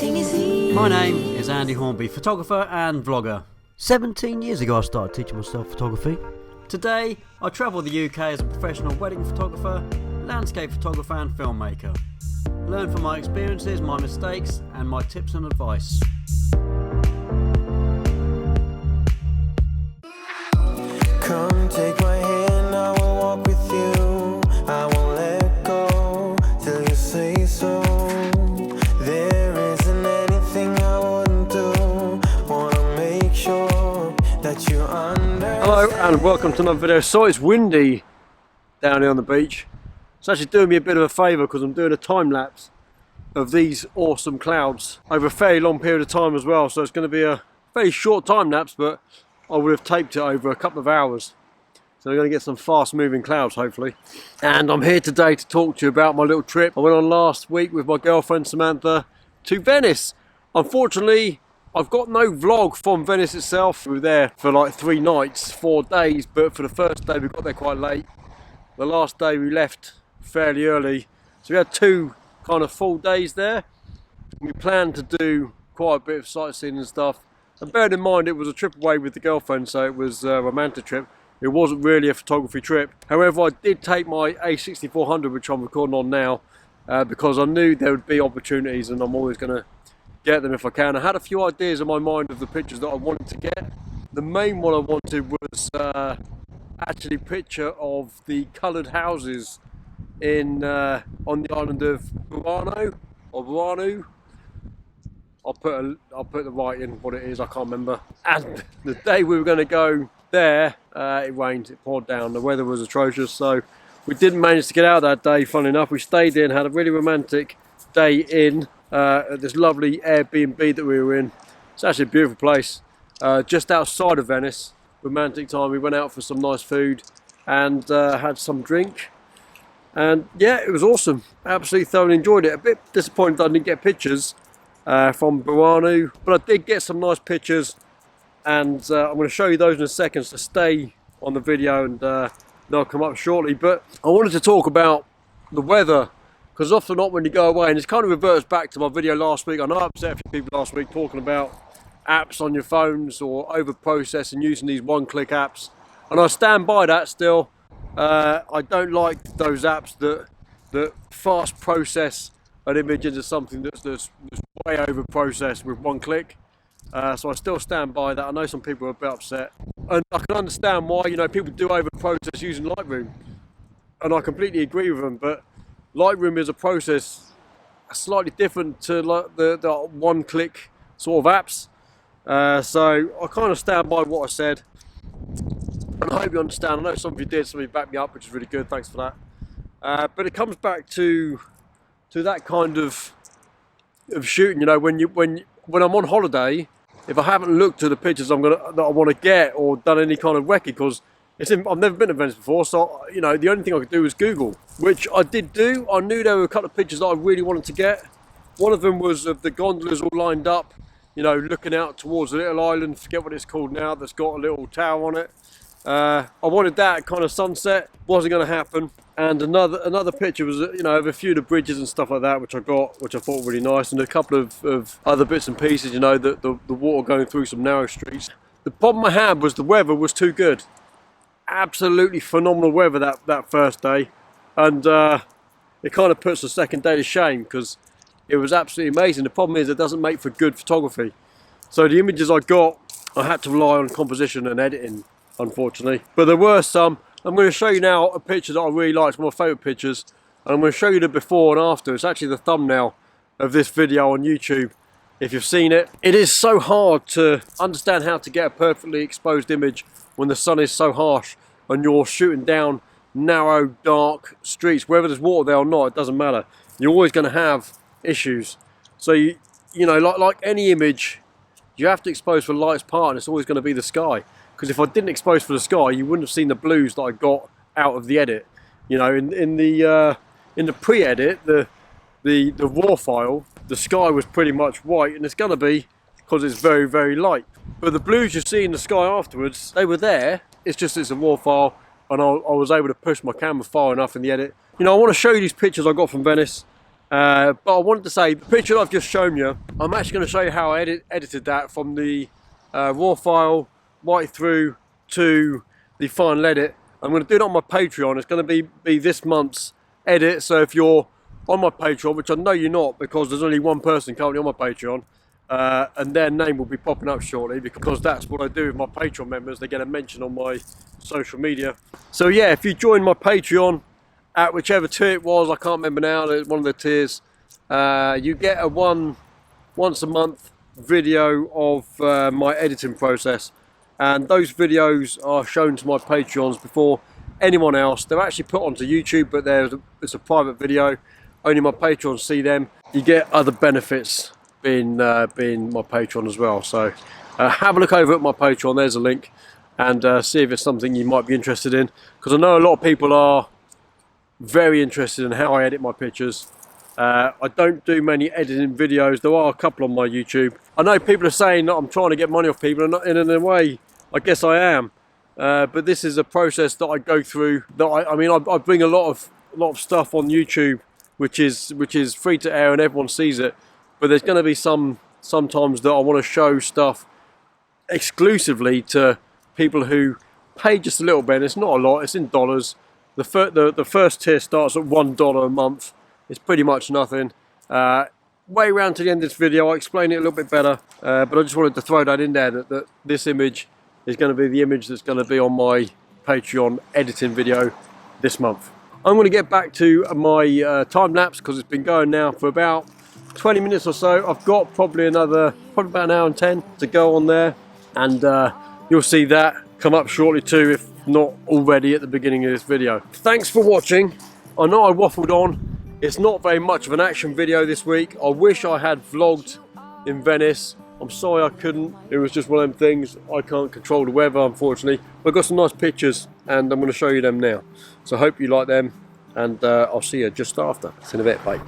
My name is Andy Hornby, photographer and vlogger. 17 years ago I started teaching myself photography. Today I travel the UK as a professional wedding photographer, landscape photographer and filmmaker. Learn from my experiences, my mistakes and my tips and advice. Come take my hand, I will walk with you. I won't let go till you say so. There isn't anything I wouldn't do. Wanna make sure that you understand. Hello and welcome to another video. So it's windy down here on the beach. It's actually doing me a bit of a favour because I'm doing a time lapse of these awesome clouds over a fairly long period of time as well. So it's going to be a very short time lapse, but I would have taped it over a couple of hours. So we're going to get some fast moving clouds hopefully. And I'm here today to talk to you about my little trip I went on last week with my girlfriend Samantha to Venice. Unfortunately, I've got no vlog from Venice itself. We were there for like 3 nights, 4 days, but for the first day we got there quite late. The last day we left fairly early. So we had 2 kind of full days there. We planned to do quite a bit of sightseeing and stuff. And bearing in mind it was a trip away with the girlfriend, so it was a romantic trip. It wasn't really a photography trip. However, I did take my A6400, which I'm recording on now, because I knew there would be opportunities and I'm always going to get them if I can. I had a few ideas in my mind of the pictures that I wanted to get. The main one I wanted was actually a picture of the coloured houses in on the island of Burano or Buranu. I'll put the right in what it is, I can't remember. And the day we were going to go there, it rained, it poured down, the weather was atrocious, so we didn't manage to get out that day. Funnily enough, we stayed in, had a really romantic day in at this lovely Airbnb that we were in. It's actually a beautiful place, just outside of Venice. Romantic time. We went out for some nice food and had some drink, and yeah, it was awesome. Absolutely thoroughly enjoyed it. A bit disappointed that I didn't get pictures from Burano, but I did get some nice pictures, and I'm going to show you those in a second, so stay on the video and they'll come up shortly. But I wanted to talk about the weather, because often not when you go away, and it's kind of reverts back to my video last week. I know I upset a few people last week talking about apps on your phones or over processing using these one-click apps, and I stand by that still. I don't like those apps that fast process an image into something that's way over processed with one click. So I still stand by that. I know some people are a bit upset, and I can understand why, you know, people do over process using Lightroom, and I completely agree with them. But Lightroom is a process slightly different to like the one click sort of apps. So I kind of stand by what I said, and I hope you understand. I know some of you did, some of you backed me up, which is really good, thanks for that. But it comes back to that kind of shooting, you know, when I'm on holiday, if I haven't looked at the pictures that I want to get or done any kind of recce, because I've never been to Venice before, so you know the only thing I could do was Google, which I did do. I knew there were a couple of pictures that I really wanted to get. One of them was of the gondolas all lined up, you know, looking out towards a little island, forget what it's called now, that's got a little tower on it. I wanted that kind of sunset, wasn't going to happen. And another picture was, you know, of a few of the bridges and stuff like that, which I got, which I thought were really nice, and a couple of other bits and pieces, you know, the water going through some narrow streets. The problem I had was the weather was too good. Absolutely phenomenal weather that first day, and it kind of puts the second day to shame because it was absolutely amazing. The problem is it doesn't make for good photography. So the images I got, I had to rely on composition and editing, unfortunately. But there were some. I'm going to show you now a picture that I really liked, one of my favourite pictures, and I'm going to show you the before and after. It's actually the thumbnail of this video on YouTube, if you've seen it. It is so hard to understand how to get a perfectly exposed image when the sun is so harsh and you're shooting down narrow, dark streets. Whether there's water there or not, it doesn't matter. You're always going to have issues. So, you know, like any image, you have to expose for the lightest part, and it's always going to be the sky. Because if I didn't expose for the sky, you wouldn't have seen the blues that I got out of the edit. You know, in the pre-edit, the raw file, the sky was pretty much white, and it's going to be because it's very, very light. But the blues you see in the sky afterwards, they were there. It's just it's a raw file, and I was able to push my camera far enough in the edit. You know, I want to show you these pictures I got from Venice, But I wanted to say, the picture I've just shown you, I'm actually going to show you how I edited that from the raw file right through to the final edit. I'm going to do it on my Patreon. It's going to be this month's edit. So if you're on my Patreon, which I know you're not because there's only one person currently on my Patreon, and their name will be popping up shortly because that's what I do with my Patreon members. They get a mention on my social media. So yeah, if you join my Patreon at whichever tier it was, I can't remember now, one of the tiers, you get a once a month video of my editing process, and those videos are shown to my Patreons before anyone else. They're actually put onto YouTube, but it's a private video. Only my Patrons see them. You get other benefits being my Patreon as well. So have a look over at my Patreon. There's a link, and see if it's something you might be interested in, because I know a lot of people are very interested in how I edit my pictures. I don't do many editing videos. There are a couple on my YouTube. I know people are saying that I'm trying to get money off people, and in a way I guess I am, but this is a process that I go through, that I mean I bring a lot of stuff on YouTube which is free to air and everyone sees it, but there's going to be sometimes that I want to show stuff exclusively to people who pay just a little bit. It's not a lot, it's in dollars. The first tier starts at $1 a month. It's pretty much nothing. Way around to the end of this video, I'll explain it a little bit better, but I just wanted to throw that in there, that this image is going to be the image that's going to be on my Patreon editing video this month. I'm going to get back to my time lapse because it's been going now for about 20 minutes or so. I've got probably about an hour and 10 to go on there, and you'll see that come up shortly too, if not already at the beginning of this video. Thanks for watching. I know I waffled on. It's not very much of an action video this week. I wish I had vlogged in Venice. I'm sorry I couldn't. It was just one of them things. I can't control the weather, unfortunately. But I've got some nice pictures, and I'm going to show you them now. So I hope you like them, and I'll see you just after. See you in a bit. Bye.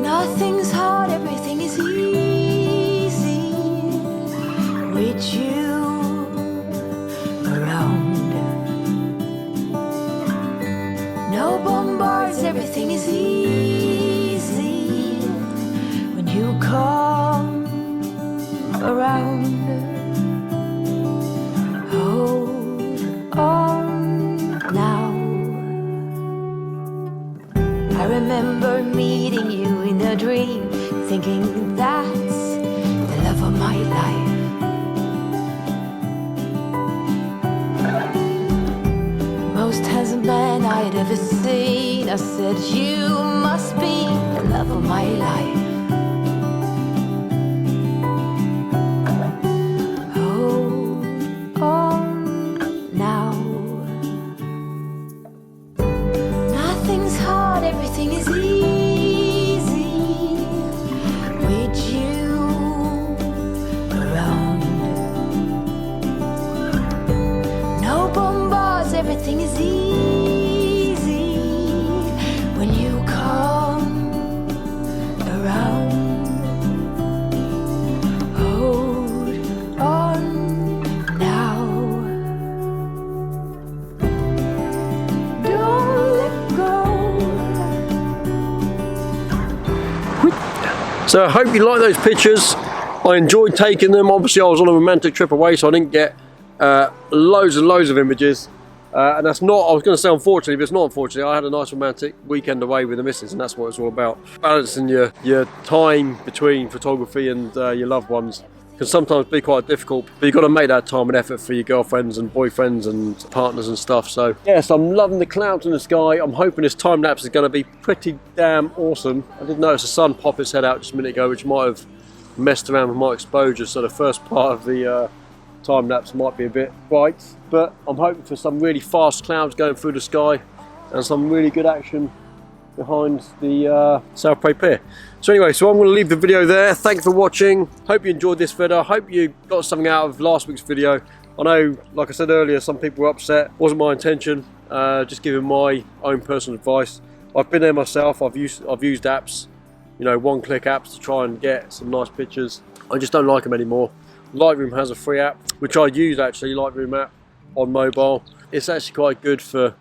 Nothing's hard, everything is easy with you around. No bombards, everything is easy when you come around. Hold on now. I remember meeting you in a dream, thinking that's the love of my life. Most handsome man I'd ever seen. I said, you must be the love of my life. Hold on now. Nothing's hard, everything is easy with you around. No bombards, everything is easy when you come around. Hold on now. Don't let go. So I hope you like those pictures. I enjoyed taking them. Obviously I was on a romantic trip away, so I didn't get loads and loads of images. And that's not, I was going to say unfortunately, but it's not unfortunately. I had a nice romantic weekend away with the missus, and that's what it's all about. Balancing your time between photography and your loved ones can sometimes be quite difficult, but you've got to make that time and effort for your girlfriends and boyfriends and partners and stuff. So yes, I'm loving the clouds in the sky. I'm hoping this time lapse is going to be pretty damn awesome. I did notice the sun pop its head out just a minute ago, which might have messed around with my exposure, so the first part of the time lapse might be a bit bright, but I'm hoping for some really fast clouds going through the sky and some really good action behind the South Bay Pier. So anyway, so I'm going to leave the video there. Thanks for watching. Hope you enjoyed this video. I hope you got something out of last week's video. I know, like I said earlier, some people were upset. Wasn't my intention. Just giving my own personal advice. I've been there myself. I've used apps, you know, one-click apps to try and get some nice pictures. I just don't like them anymore. Lightroom has a free app, which I use actually, Lightroom app on mobile. It's actually quite good for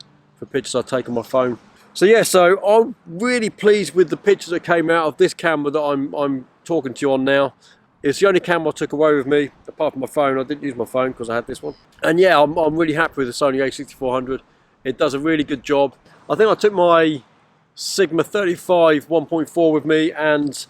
pictures I take on my phone. So yeah, so I'm really pleased with the pictures that came out of this camera that I'm talking to you on now. It's the only camera I took away with me, apart from my phone. I didn't use my phone because I had this one. And yeah, I'm really happy with the Sony A6400. It does a really good job. I think I took my Sigma 35 1.4 with me, and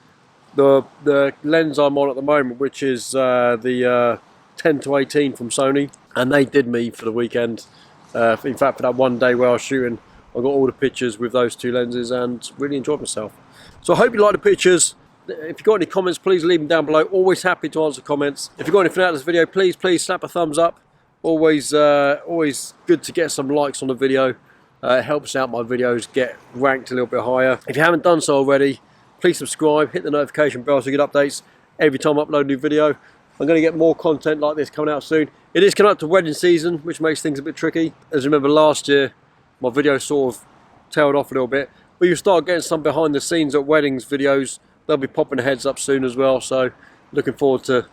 the lens I'm on at the moment, which is the 10-18 from Sony, and they did me for the weekend. In fact, for that one day where I was shooting, I got all the pictures with those two lenses and really enjoyed myself. So I hope you like the pictures. If you've got any comments, please leave them down below. Always happy to answer comments. If you've got anything out of this video, please slap a thumbs up. Always good to get some likes on the video. It helps out my videos get ranked a little bit higher. If you haven't done so already, please subscribe, hit the notification bell so you get updates every time I upload a new video. I'm going to get more content like this coming out soon. It is coming up to wedding season, which makes things a bit tricky. As you remember last year, my videos sort of tailed off a little bit. But you'll start getting some behind the scenes at weddings videos. They'll be popping their heads up soon as well. So looking forward to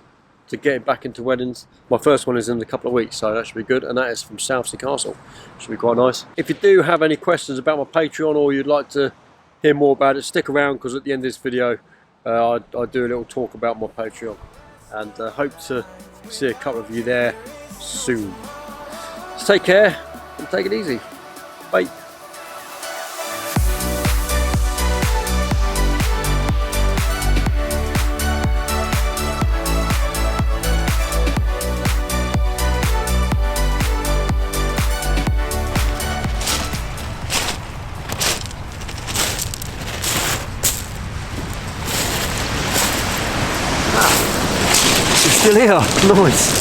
getting back into weddings. My first one is in a couple of weeks, so that should be good. And that is from Southsea Castle. Should be quite nice. If you do have any questions about my Patreon, or you'd like to hear more about it, stick around, because at the end of this video I do a little talk about my Patreon, and hope to see a couple of you there soon. So take care and take it easy. Bye. Still here, nice.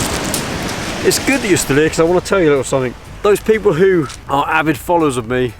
It's good that you're still here, because I want to tell you a little something. Those people who are avid followers of me,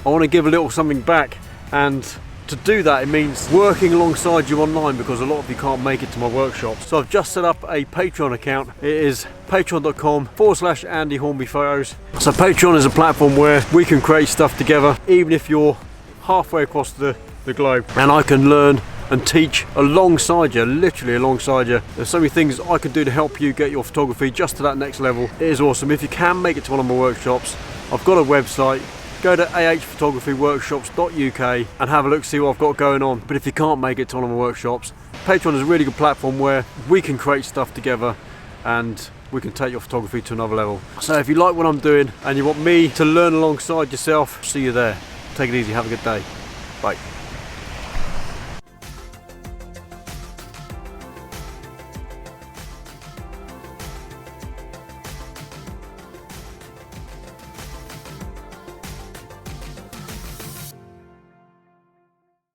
I want to give a little something back, and to do that it means working alongside you online, because a lot of you can't make it to my workshop. So I've just set up a Patreon account. It is patreon.com/Andy Hornby Photos. So Patreon is a platform where we can create stuff together, even if you're halfway across the globe, and I can learn and teach alongside you, literally alongside you. There's so many things I can do to help you get your photography just to that next level. It is awesome. If you can make it to one of my workshops, I've got a website. Go to ahphotographyworkshops.uk and have a look, see what I've got going on. But if you can't make it to one of my workshops, Patreon is a really good platform where we can create stuff together and we can take your photography to another level. So if you like what I'm doing and you want me to learn alongside yourself, see you there. Take it easy, have a good day. Bye.